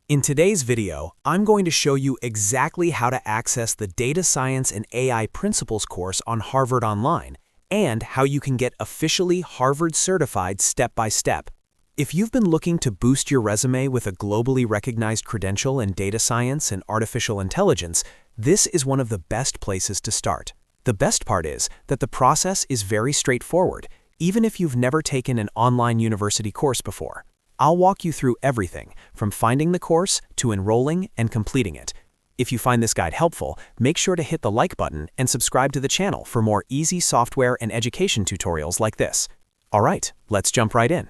In today's video, I'm going to show you exactly how to access the Data Science and AI Principles course on Harvard Online, and how you can get officially Harvard certified step by step. If you've been looking to boost your resume with a globally recognized credential in data science and artificial intelligence, this is one of the best places to start. The best part is that the process is very straightforward, even if you've never taken an online university course before. I'll walk you through everything, from finding the course to enrolling and completing it. If you find this guide helpful, make sure to hit the like button and subscribe to the channel for more easy software and education tutorials like this. Alright, let's jump right in.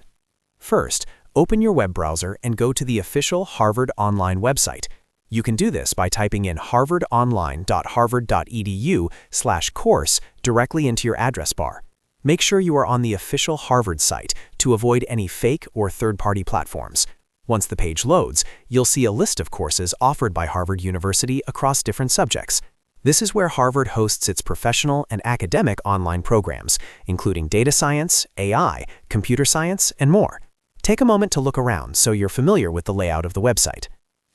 First, open your web browser and go to the official Harvard Online website. You can do this by typing in harvardonline.harvard.edu/course directly into your address bar. Make sure you are on the official Harvard site to avoid any fake or third-party platforms. Once the page loads, you'll see a list of courses offered by Harvard University across different subjects. This is where Harvard hosts its professional and academic online programs, including data science, AI, computer science, and more. Take a moment to look around so you're familiar with the layout of the website.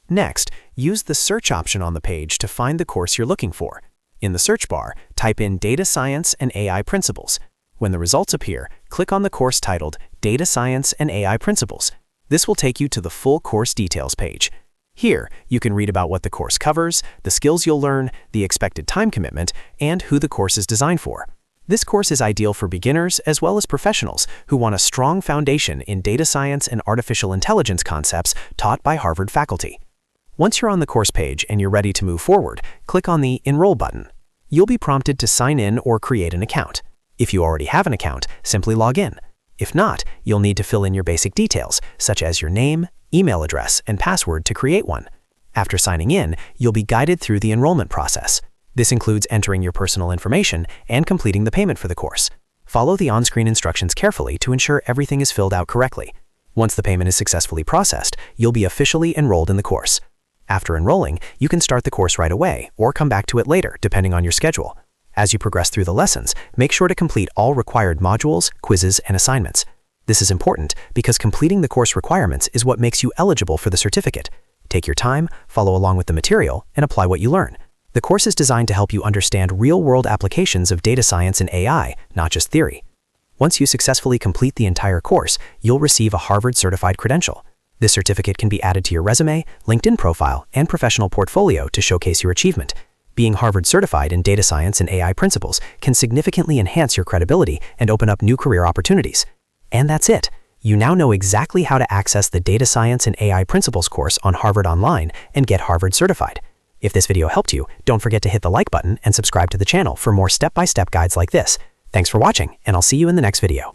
Next, use the search option on the page to find the course you're looking for. In the search bar, type in Data Science and AI Principles. When the results appear, click on the course titled Data Science and AI Principles. This will take you to the full course details page. Here, you can read about what the course covers, the skills you'll learn, the expected time commitment, and who the course is designed for. This course is ideal for beginners as well as professionals who want a strong foundation in data science and artificial intelligence concepts taught by Harvard faculty. Once you're on the course page and you're ready to move forward, click on the Enroll button. You'll be prompted to sign in or create an account. If you already have an account, simply log in. If not, you'll need to fill in your basic details, such as your name, email address, and password to create one. After signing in, you'll be guided through the enrollment process. This includes entering your personal information and completing the payment for the course. Follow the on-screen instructions carefully to ensure everything is filled out correctly. Once the payment is successfully processed, you'll be officially enrolled in the course. After enrolling, you can start the course right away or come back to it later, depending on your schedule. As you progress through the lessons, make sure to complete all required modules, quizzes, and assignments. This is important because completing the course requirements is what makes you eligible for the certificate. Take your time, follow along with the material, and apply what you learn. The course is designed to help you understand real-world applications of data science and AI, not just theory. Once you successfully complete the entire course, you'll receive a Harvard-certified credential. This certificate can be added to your resume, LinkedIn profile, and professional portfolio to showcase your achievement. Being Harvard certified in data science and AI principles can significantly enhance your credibility and open up new career opportunities. And that's it. You now know exactly how to access the Data Science and AI Principles course on Harvard Online and get Harvard certified. If this video helped you, don't forget to hit the like button and subscribe to the channel for more step-by-step guides like this. Thanks for watching, and I'll see you in the next video.